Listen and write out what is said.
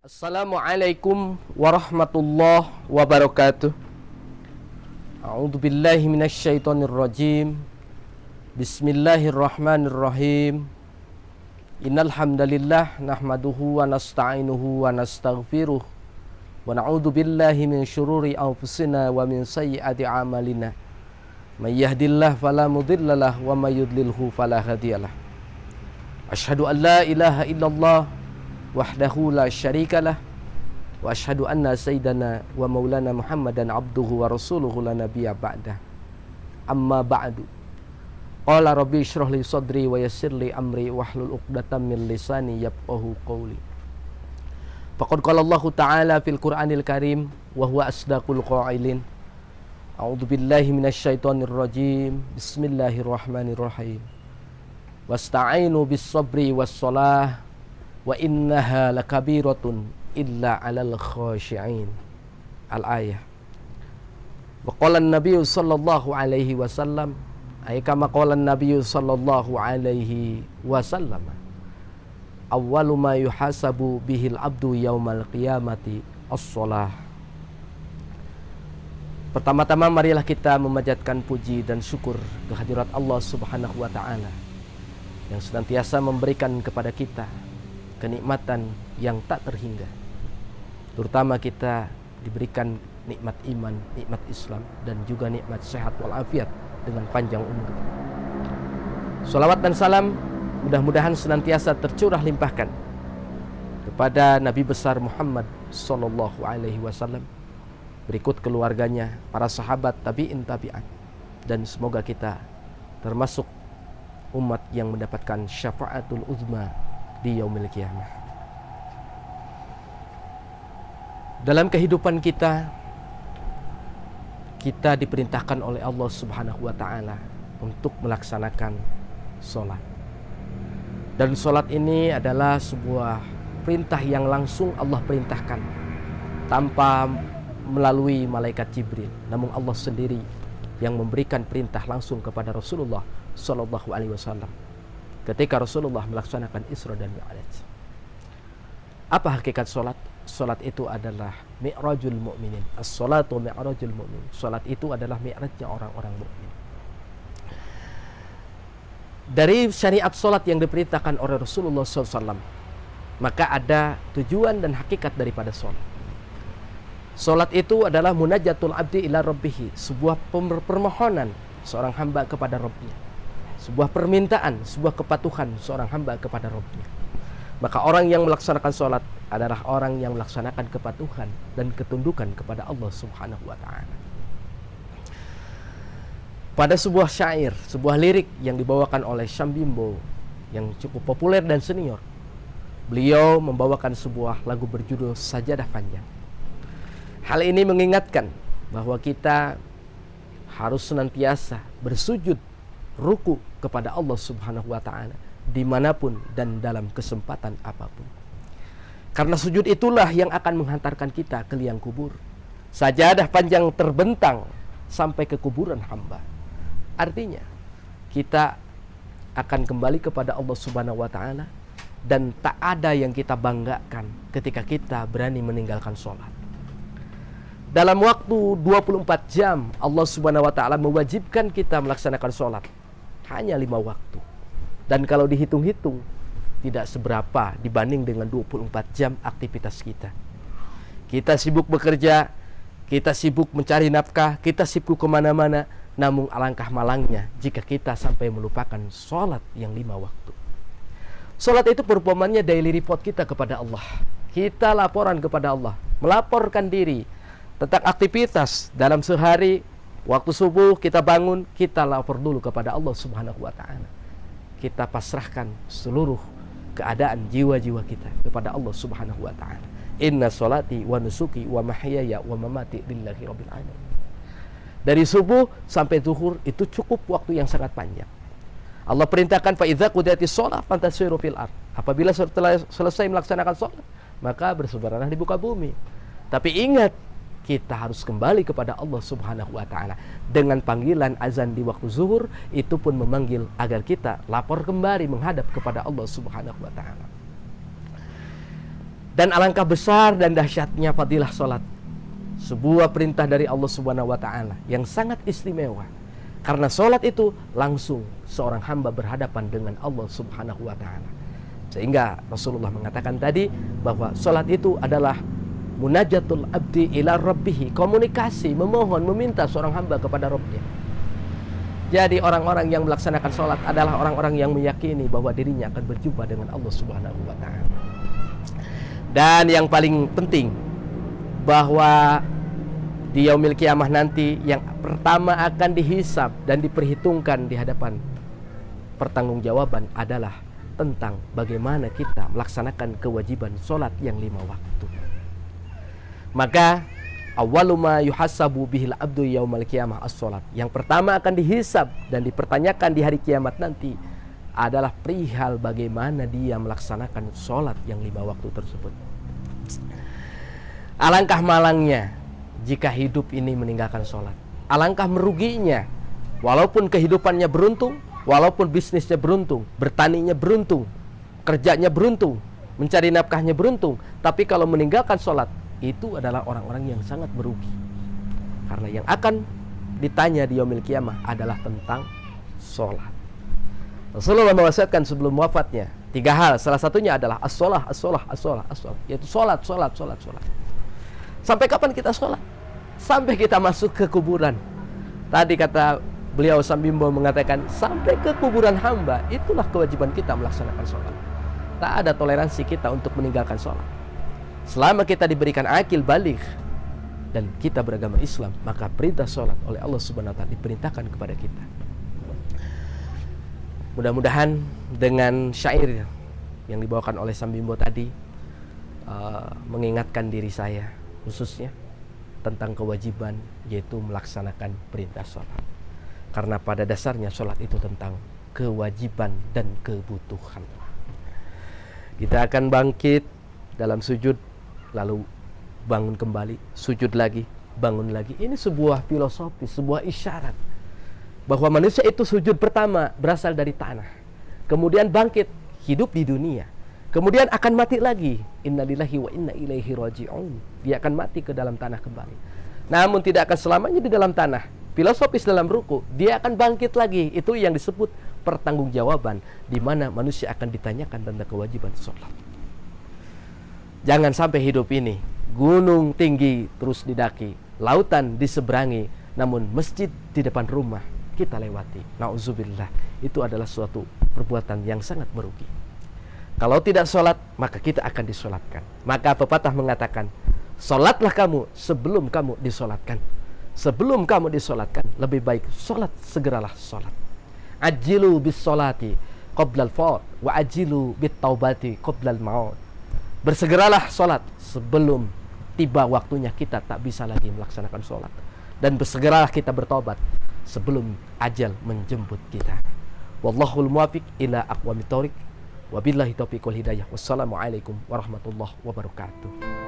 Assalamualaikum warahmatullahi wabarakatuh. A'udzu billahi minasyaitonir rajim. Bismillahirrahmanirrahim. Innal hamdalillah nahmaduhu wa nasta'inuhu wa nastaghfiruh wa na'udzu billahi min syururi anfusina wa min sayyiati a'malina. May yahdihillahu fala mudhillalah wa may yudlilhu fala hadiyalah. Asyhadu an la ilaha illallah wahdahu la syarikalah wa asyhadu anna sayyidana wa maulana Muhammadan abduhu wa rasuluhu la nabiyya ba'dah. Amma ba'du. Qala rabbi shrah li sadri wa yassir li amri wahlul 'uqdatam min lisani yafqahu qawli. Faqad qala Allah ta'ala fil Qur'anil Karim wa huwa asdaqul qailin. A'udzu billahi minasyaitonir rajim. Bismillahirrahmanirrahim. Wasta'inu bis sabri was shalah wa innaha lakabiratun illa 'alal khashi'in. Al-ayah. Wa qala an-nabiy sallallahu alaihi wasallam, ay kama qala an-nabiy sallallahu alaihi wasallam, awwalu ma yuhasabu bihil abdu yaumal qiyamati as-shalah. Pertama-tama marilah kita memanjatkan puji dan syukur kehadirat Allah Subhanahu wa taala yang senantiasa memberikan kepada kita kenikmatan yang tak terhingga. Terutama kita diberikan nikmat iman, nikmat Islam, dan juga nikmat sehat walafiat dengan panjang umur. Salawat dan salam mudah-mudahan senantiasa tercurah limpahkan kepada Nabi besar Muhammad sallallahu alaihi wasallam, berikut keluarganya, para sahabat, tabi'in tabi'at, dan semoga kita termasuk umat yang mendapatkan syafaatul uzma di yaumil qiyamah. Dalam kehidupan kita diperintahkan oleh Allah Subhanahu wa taala untuk melaksanakan sholat. Dan sholat ini adalah sebuah perintah yang langsung Allah perintahkan tanpa melalui malaikat Jibril, namun Allah sendiri yang memberikan perintah langsung kepada Rasulullah sallallahu alaihi wasallam ketika Rasulullah melaksanakan Isra dan Mi'raj. Apa hakikat sholat? Sholat itu adalah mi'rajul mu'minin. As-sholatu mi'rajul mu'min. Sholat itu adalah mi'rajnya orang-orang mukmin. Dari syariat sholat yang diperintahkan oleh Rasulullah SAW, maka ada tujuan dan hakikat daripada sholat. Sholat itu adalah munajatul abdi ila rabbihi, sebuah permohonan seorang hamba kepada Rabbnya, sebuah permintaan, sebuah kepatuhan seorang hamba kepada Rabbnya. Maka orang yang melaksanakan sholat adalah orang yang melaksanakan kepatuhan dan ketundukan kepada Allah Subhanahu wa ta'ala. Pada sebuah syair, sebuah lirik yang dibawakan oleh Syam Bimbo yang cukup populer dan senior, beliau membawakan sebuah lagu berjudul Sajadah Panjang. Hal ini mengingatkan bahwa kita harus senantiasa bersujud, ruku kepada Allah Subhanahu wa ta'ala dimanapun dan dalam kesempatan apapun. Karena sujud itulah yang akan menghantarkan kita ke liang kubur. Sajadah panjang terbentang sampai ke kuburan hamba. Artinya kita akan kembali kepada Allah Subhanahu wa ta'ala, dan tak ada yang kita banggakan ketika kita berani meninggalkan sholat. Dalam waktu 24 jam Allah Subhanahu wa ta'ala mewajibkan kita melaksanakan sholat hanya 5 waktu. Dan kalau dihitung-hitung tidak seberapa dibanding dengan 24 jam aktivitas kita. Kita sibuk bekerja, kita sibuk mencari nafkah, kita sibuk kemana-mana. Namun alangkah malangnya jika kita sampai melupakan sholat yang 5 waktu. Sholat itu perumpamannya daily report kita kepada Allah. Kita laporan kepada Allah, melaporkan diri tentang aktivitas dalam sehari. Waktu subuh kita bangun, kita lapor dulu kepada Allah Subhanahu wa ta'ala. Kita pasrahkan seluruh keadaan jiwa-jiwa kita kepada Allah Subhanahu wa ta'ala. Inna sholati wa nusuki wa mahyaya wa mamati lillahi rabbil alamin. Dari subuh sampai zuhur itu cukup waktu yang sangat panjang. Allah perintahkan fa idza qudiyatis shalah fantasiru fil ard. Apabila setelah selesai melaksanakan salat, maka bersebaranlah di muka bumi. Tapi ingat, kita harus kembali kepada Allah Subhanahu wa ta'ala. Dengan panggilan azan di waktu zuhur, itu pun memanggil agar kita lapor kembali menghadap kepada Allah Subhanahu wa ta'ala. Dan alangkah besar dan dahsyatnya fadilah salat. Sebuah perintah dari Allah Subhanahu wa ta'ala yang sangat istimewa. Karena salat itu langsung seorang hamba berhadapan dengan Allah Subhanahu wa ta'ala. Sehingga Rasulullah mengatakan tadi bahwa salat itu adalah munajatul abdi ila rabbihi, komunikasi, memohon, meminta seorang hamba kepada Rabbnya. Jadi orang-orang yang melaksanakan sholat adalah orang-orang yang meyakini bahwa dirinya akan berjumpa dengan Allah Subhanahu wa ta'ala. Dan yang paling penting, bahwa di yaumil kiamah nanti yang pertama akan dihisab dan diperhitungkan di hadapan pertanggungjawaban adalah tentang bagaimana kita melaksanakan kewajiban sholat yang 5 waktu. Maka awwaluma yuhasabu bihil abdu yaumal qiyamah as-sholat. Yang pertama akan dihisab dan dipertanyakan di hari kiamat nanti adalah perihal bagaimana dia melaksanakan sholat yang 5 waktu tersebut. Alangkah malangnya jika hidup ini meninggalkan sholat. Alangkah meruginya, walaupun kehidupannya beruntung, walaupun bisnisnya beruntung, bertaninya beruntung, kerjanya beruntung, mencari nafkahnya beruntung, tapi kalau meninggalkan sholat, itu adalah orang-orang yang sangat merugi. Karena yang akan ditanya di yaumil qiyamah adalah tentang sholat. Rasulullah mewasiatkan sebelum wafatnya 3 hal. Salah satunya adalah as-sholah, as-sholah, as-sholah, as-sholah, yaitu sholat. Sampai kapan kita sholat? Sampai kita masuk ke kuburan. Tadi kata beliau Syam Bimbo mengatakan, sampai ke kuburan hamba, itulah kewajiban kita melaksanakan sholat. Tak ada toleransi kita untuk meninggalkan sholat. Selama kita diberikan akil baligh dan kita beragama Islam, maka perintah sholat oleh Allah Subhanahu wa ta'ala diperintahkan kepada kita. Mudah-mudahan dengan syair yang dibawakan oleh Syam Bimbo tadi mengingatkan diri saya khususnya tentang kewajiban, yaitu melaksanakan perintah sholat. Karena pada dasarnya sholat itu tentang kewajiban dan kebutuhan. Kita akan bangkit dalam sujud, lalu bangun kembali, sujud lagi, bangun lagi. Ini sebuah filosofi, sebuah isyarat bahwa manusia itu sujud pertama berasal dari tanah, kemudian bangkit hidup di dunia, kemudian akan mati lagi. Innalillahi wa inna ilaihi raji'un. Dia akan mati ke dalam tanah kembali. Namun tidak akan selamanya di dalam tanah. Filosofis dalam ruku, dia akan bangkit lagi. Itu yang disebut pertanggungjawaban, di mana manusia akan ditanyakan tentang kewajiban sholat. Jangan sampai hidup ini gunung tinggi terus didaki, lautan diseberangi, namun masjid di depan rumah kita lewati. Nauzubillah, itu adalah suatu perbuatan yang sangat merugi. Kalau tidak sholat, maka kita akan disolatkan. Maka pepatah mengatakan, sholatlah kamu sebelum kamu disolatkan. Sebelum kamu disolatkan, lebih baik sholat, segeralah sholat. Ajilu bis sholati qoblal fawt, wa ajilu bit taubati qoblal maut. Bersegeralah sholat sebelum tiba waktunya kita tak bisa lagi melaksanakan sholat. Dan bersegeralah kita bertobat sebelum ajal menjemput kita. Wallahul muwaffiq ila aqwamit thoriq. Wabillahi taufiq wal hidayah. Wassalamualaikum warahmatullahi wabarakatuh.